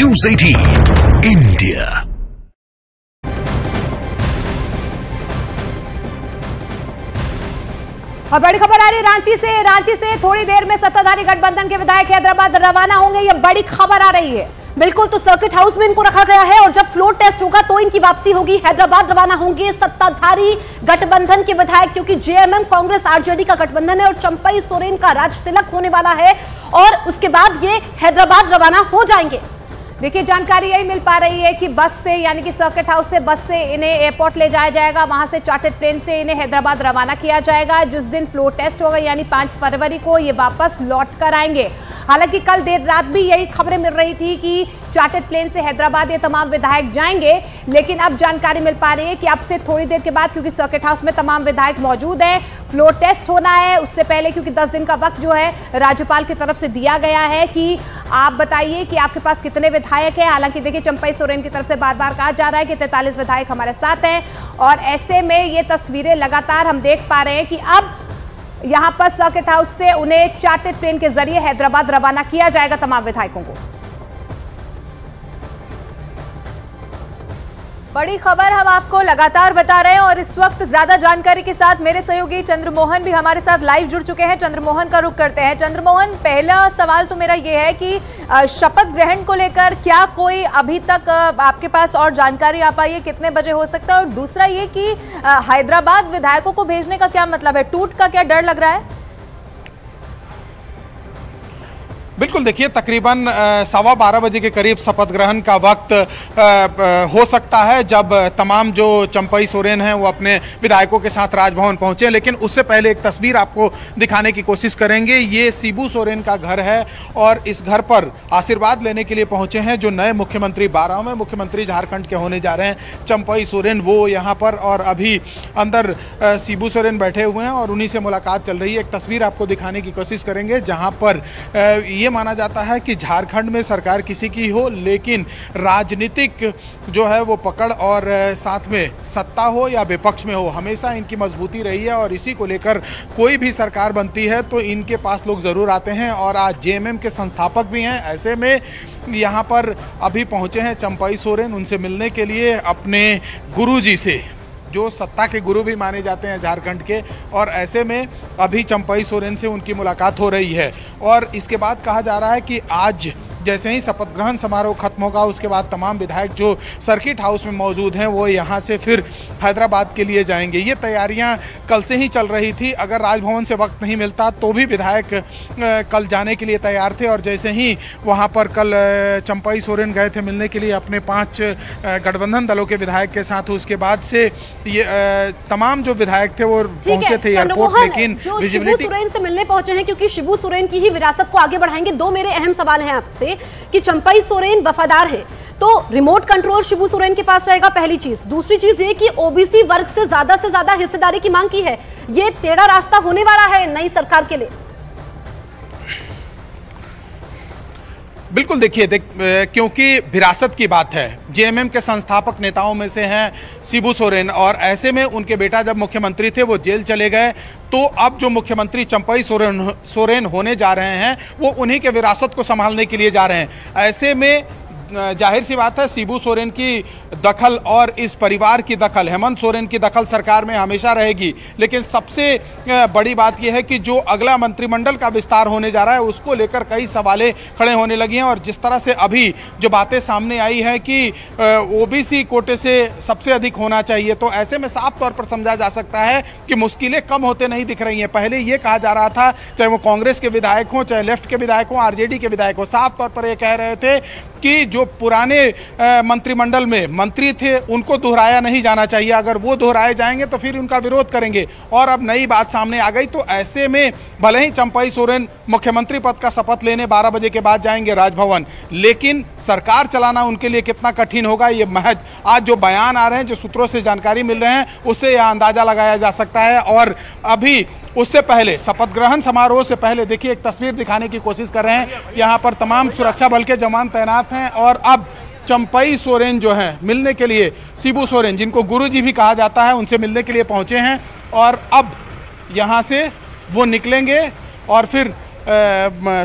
News 18 India। और बड़ी खबर आ रही है रांची से थोड़ी देर में सत्ताधारी गठबंधन के विधायक हैदराबाद रवाना होंगे। ये बड़ी खबर आ रही है। बिल्कुल, तो सर्किट हाउस में इनको रखा गया है और जब फ्लोर टेस्ट होगा तो इनकी वापसी होगी। हैदराबाद रवाना होंगे सत्ताधारी गठबंधन के विधायक, क्योंकि जेएमएम कांग्रेस आरजेडी का गठबंधन है और चंपई सोरेन का राज तिलक होने वाला है और उसके बाद ये हैदराबाद रवाना हो जाएंगे। देखिए, जानकारी यही मिल पा रही है कि बस से, यानी कि सर्किट हाउस से बस से इन्हें एयरपोर्ट ले जाया जाएगा। वहां से चार्टर्ड प्लेन से इन्हें हैदराबाद रवाना किया जाएगा। जिस दिन फ्लोर टेस्ट होगा यानी 5 फरवरी को ये वापस लौट कर आएंगे। हालांकि कल देर रात भी यही खबरें मिल रही थी कि चार्टर्ड प्लेन से हैदराबाद ये तमाम विधायक जाएंगे, लेकिन अब जानकारी मिल पा रही है कि अब से थोड़ी देर के बाद, क्योंकि सर्किट हाउस में तमाम विधायक मौजूद हैं, फ्लोर टेस्ट होना है उससे पहले, क्योंकि 10 दिन का वक्त जो है राज्यपाल की तरफ से दिया गया है कि आप बताइए कि आपके पास कितने विधायक हैं। हालांकि देखिए, चंपई सोरेन की तरफ से बार बार कहा जा रहा है कि 43 विधायक हमारे साथ हैं और ऐसे में ये तस्वीरें लगातार हम देख पा रहे हैं कि अब यहां पर सर्किट हाउस से उन्हें चार्टर्ड प्लेन के जरिए हैदराबाद रवाना किया जाएगा तमाम विधायकों को। बड़ी खबर हम आपको लगातार बता रहे हैं और इस वक्त ज्यादा जानकारी के साथ मेरे सहयोगी चंद्रमोहन भी हमारे साथ लाइव जुड़ चुके हैं। चंद्रमोहन का रुख करते हैं। चंद्रमोहन, पहला सवाल तो मेरा ये है कि शपथ ग्रहण को लेकर क्या कोई अभी तक आपके पास और जानकारी आ पाई है, कितने बजे हो सकता है? और दूसरा ये कि हैदराबाद विधायकों को भेजने का क्या मतलब है, टूट का क्या डर लग रहा है? बिल्कुल, देखिए, तकरीबन 12:15 बजे के करीब शपथ ग्रहण का वक्त हो सकता है जब तमाम जो चंपई सोरेन हैं वो अपने विधायकों के साथ राजभवन पहुंचे। लेकिन उससे पहले एक तस्वीर आपको दिखाने की कोशिश करेंगे। ये शिबू सोरेन का घर है और इस घर पर आशीर्वाद लेने के लिए पहुंचे हैं जो नए मुख्यमंत्री, 12वें मुख्यमंत्री झारखंड के होने जा रहे हैं, चंपई सोरेन, वो यहाँ पर। और अभी अंदर शिबू सोरेन बैठे हुए हैं और उन्हीं से मुलाकात चल रही है। एक तस्वीर आपको दिखाने की कोशिश करेंगे जहाँ पर ये माना जाता है कि झारखंड में सरकार किसी की हो, लेकिन राजनीतिक जो है वो पकड़ और साथ में सत्ता हो या विपक्ष में हो, हमेशा इनकी मजबूती रही है और इसी को लेकर कोई भी सरकार बनती है तो इनके पास लोग ज़रूर आते हैं। और आज जेएमएम के संस्थापक भी हैं। ऐसे में यहाँ पर अभी पहुँचे हैं चंपई सोरेन उनसे मिलने के लिए, अपने गुरुजी से, जो सत्ता के गुरु भी माने जाते हैं झारखंड के। और ऐसे में अभी चंपई सोरेन से उनकी मुलाकात हो रही है और इसके बाद कहा जा रहा है कि आज जैसे ही शपथ ग्रहण समारोह खत्म होगा उसके बाद तमाम विधायक जो सर्किट हाउस में मौजूद हैं वो यहाँ से फिर हैदराबाद के लिए जाएंगे। ये तैयारियां कल से ही चल रही थी। अगर राजभवन से वक्त नहीं मिलता तो भी विधायक कल जाने के लिए तैयार थे और जैसे ही वहाँ पर कल चंपई सोरेन गए थे मिलने के लिए अपने 5 गठबंधन दलों के विधायक के साथ, उसके बाद से ये तमाम जो विधायक थे वो पहुंचे थे एयरपोर्ट। लेकिन शिबू सोरेन से मिलने पहुंचे हैं क्योंकि शिबू सोरेन की ही विरासत को आगे बढ़ाएंगे। 2 मेरे अहम सवाल हैं आपसे कि चंपई सोरेन वफादार है तो रिमोट कंट्रोल शिबू सोरेन के पास रहेगा, पहली चीज। दूसरी चीज ये कि ओबीसी वर्ग से ज्यादा हिस्सेदारी की मांग की है। ये टेढ़ा रास्ता होने वाला है नई सरकार के लिए। बिल्कुल, देखिए क्योंकि विरासत की बात है, जेएमएम के संस्थापक नेताओं में से हैं शिबू सोरेन और ऐसे में उनके बेटा जब मुख्यमंत्री थे वो जेल चले गए, तो अब जो मुख्यमंत्री चंपई सोरेन होने जा रहे हैं वो उन्हीं के विरासत को संभालने के लिए जा रहे हैं। ऐसे में जाहिर सी बात है शिबू सोरेन की दखल और इस परिवार की दखल, हेमंत सोरेन की दखल सरकार में हमेशा रहेगी। लेकिन सबसे बड़ी बात यह है कि जो अगला मंत्रिमंडल का विस्तार होने जा रहा है उसको लेकर कई सवालें खड़े होने लगी हैं। और जिस तरह से अभी जो बातें सामने आई हैं कि ओबीसी कोटे से सबसे अधिक होना चाहिए, तो ऐसे में साफ तौर पर समझा जा सकता है कि मुश्किलें कम होते नहीं दिख रही हैं। पहले ये कहा जा रहा था, चाहे वो कांग्रेस के विधायक हों, चाहे लेफ्ट के विधायक हों, आरजेडी के विधायक हों, साफ तौर पर ये कह रहे थे कि जो पुराने मंत्रिमंडल में मंत्री थे उनको दोहराया नहीं जाना चाहिए, अगर वो दोहराए जाएंगे तो फिर उनका विरोध करेंगे। और अब नई बात सामने आ गई, तो ऐसे में भले ही चंपई सोरेन मुख्यमंत्री पद का शपथ लेने 12 बजे के बाद जाएंगे राजभवन, लेकिन सरकार चलाना उनके लिए कितना कठिन होगा ये महज आज जो बयान आ रहे हैं, जो सूत्रों से जानकारी मिल रहे हैं, उससे यह अंदाजा लगाया जा सकता है। और अभी उससे पहले, शपथ ग्रहण समारोह से पहले, देखिए एक तस्वीर दिखाने की कोशिश कर रहे हैं। यहाँ पर तमाम सुरक्षा बल के जवान तैनात हैं और अब चंपई सोरेन जो हैं मिलने के लिए, शिबू सोरेन जिनको गुरुजी भी कहा जाता है, उनसे मिलने के लिए पहुँचे हैं और अब यहाँ से वो निकलेंगे और फिर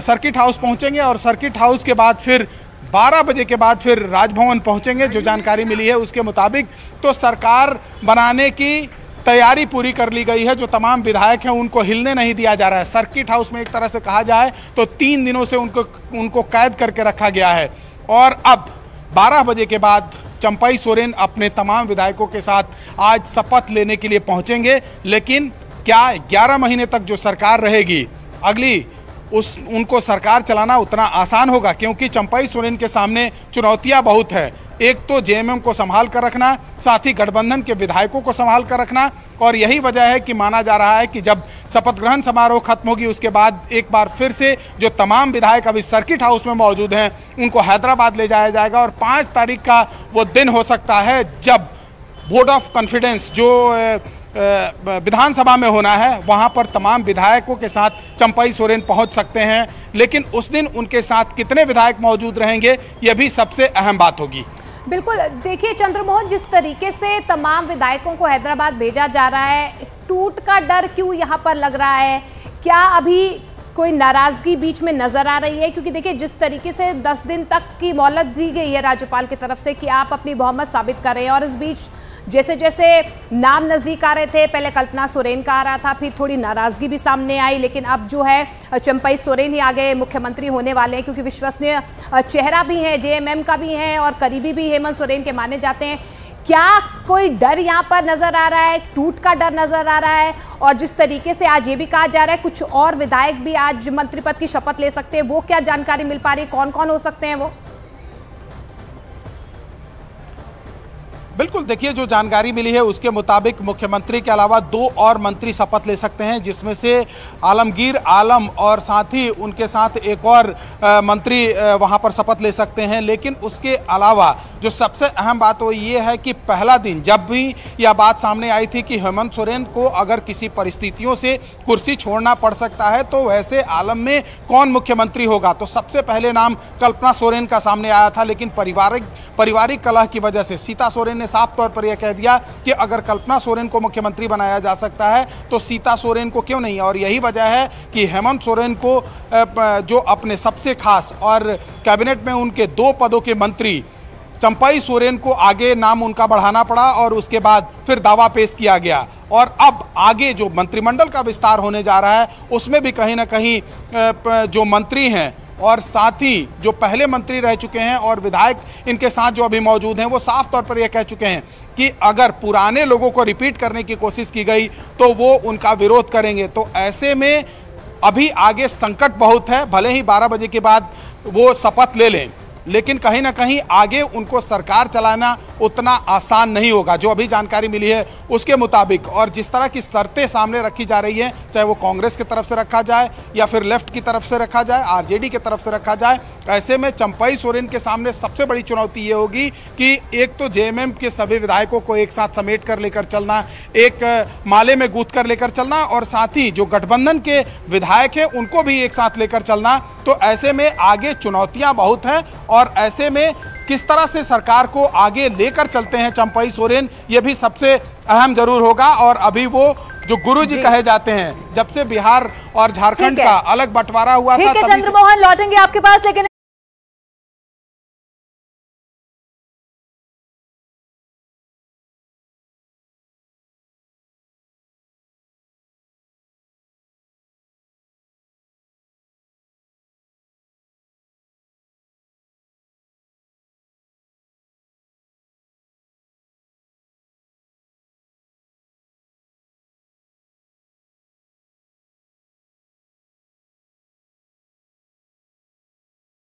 सर्किट हाउस पहुँचेंगे और सर्किट हाउस के बाद फिर 12 बजे के बाद फिर राजभवन पहुंचेंगे। जो जानकारी मिली है उसके मुताबिक तो सरकार बनाने की तैयारी पूरी कर ली गई है। जो तमाम विधायक हैं उनको हिलने नहीं दिया जा रहा है। सर्किट हाउस में एक तरह से कहा जाए तो 3 दिनों से उनको कैद करके रखा गया है। और अब 12 बजे के बाद चंपई सोरेन अपने तमाम विधायकों के साथ आज शपथ लेने के लिए पहुंचेंगे। लेकिन क्या 11 महीने तक जो सरकार रहेगी अगली उनको सरकार चलाना उतना आसान होगा? क्योंकि चंपई सोरेन के सामने चुनौतियां बहुत है। एक तो जेएमएम को संभाल कर रखना, साथ ही गठबंधन के विधायकों को संभाल कर रखना। और यही वजह है कि माना जा रहा है कि जब शपथ ग्रहण समारोह खत्म होगी उसके बाद एक बार फिर से जो तमाम विधायक अभी सर्किट हाउस में मौजूद हैं उनको हैदराबाद ले जाया जाएगा। और 5 तारीख का वो दिन हो सकता है जब वोट ऑफ कॉन्फिडेंस जो विधानसभा में होना है वहां पर तमाम विधायकों के साथ चंपई सोरेन पहुंच सकते हैं। लेकिन उस दिन उनके साथ कितने विधायक मौजूद रहेंगे यह भी सबसे अहम बात होगी। बिल्कुल, देखिए चंद्रमोहन, जिस तरीके से तमाम विधायकों को हैदराबाद भेजा जा रहा है, टूट का डर क्यों यहां पर लग रहा है? क्या अभी कोई नाराजगी बीच में नजर आ रही है? क्योंकि देखिए जिस तरीके से 10 दिन तक की मोहलत दी गई है राज्यपाल की तरफ से कि आप अपनी बहुमत साबित करें, और इस बीच जैसे जैसे नाम नजदीक आ रहे थे, पहले कल्पना सोरेन का आ रहा था, फिर थोड़ी नाराजगी भी सामने आई, लेकिन अब जो है चंपई सोरेन ही आगे मुख्यमंत्री होने वाले हैं क्योंकि विश्वसनीय चेहरा भी है, जेएमएम का भी है और करीबी भी हेमंत सोरेन के माने जाते हैं। क्या कोई डर यहाँ पर नजर आ रहा है? टूट का डर नजर आ रहा है? और जिस तरीके से आज ये भी कहा जा रहा है कुछ और विधायक भी आज मंत्री पद की शपथ ले सकते हैं, वो क्या जानकारी मिल पा रही है? कौन कौन हो सकते हैं वो? बिल्कुल, देखिए जो जानकारी मिली है उसके मुताबिक मुख्यमंत्री के अलावा 2 और मंत्री शपथ ले सकते हैं, जिसमें से आलमगीर आलम और साथ ही उनके साथ एक और मंत्री वहां पर शपथ ले सकते हैं। लेकिन उसके अलावा जो सबसे अहम बात वो ये है कि पहला दिन जब भी यह बात सामने आई थी कि हेमंत सोरेन को अगर किसी परिस्थितियों से कुर्सी छोड़ना पड़ सकता है तो वैसे आलम में कौन मुख्यमंत्री होगा, तो सबसे पहले नाम कल्पना सोरेन का सामने आया था। लेकिन पारिवारिक कलह की वजह से सीता सोरेन ने साफ तौर पर यह कह दिया कि अगर कल्पना सोरेन को मुख्यमंत्री बनाया जा सकता है तो सीता सोरेन को क्यों नहीं। और यही वजह है कि हेमंत सोरेन को जो अपने सबसे खास और कैबिनेट में उनके 2 पदों के मंत्री चंपई सोरेन को आगे नाम उनका बढ़ाना पड़ा और उसके बाद फिर दावा पेश किया गया। और अब आगे जो मंत्रिमंडल का विस्तार होने जा रहा है उसमें भी कहीं ना कहीं जो मंत्री हैं और साथ ही जो पहले मंत्री रह चुके हैं और विधायक इनके साथ जो अभी मौजूद हैं वो साफ तौर पर यह कह चुके हैं कि अगर पुराने लोगों को रिपीट करने की कोशिश की गई तो वो उनका विरोध करेंगे। तो ऐसे में अभी आगे संकट बहुत है। भले ही 12 बजे के बाद वो शपथ ले लें, लेकिन कहीं ना कहीं आगे उनको सरकार चलाना उतना आसान नहीं होगा। जो अभी जानकारी मिली है उसके मुताबिक और जिस तरह की शर्तें सामने रखी जा रही हैं, चाहे वो कांग्रेस की तरफ से रखा जाए या फिर लेफ्ट की तरफ से रखा जाए, आरजेडी की तरफ से रखा जाए, ऐसे में चंपई सोरेन के सामने सबसे बड़ी चुनौती ये होगी कि एक तो जेएमएम के सभी विधायकों को एक साथ समेट कर लेकर चलना, एक माले में गूंथ कर लेकर चलना और साथ ही जो गठबंधन के विधायक हैं उनको भी एक साथ लेकर चलना। तो ऐसे में आगे चुनौतियां बहुत हैं और ऐसे में किस तरह से सरकार को आगे लेकर चलते हैं चंपई सोरेन, ये भी सबसे अहम जरूर होगा। और अभी वो जो गुरुजी कहे जाते हैं, जब से बिहार और झारखंड का अलग बंटवारा हुआ था, ठीक है चंद्रमोहन, लौटेंगे आपके पास, लेकिन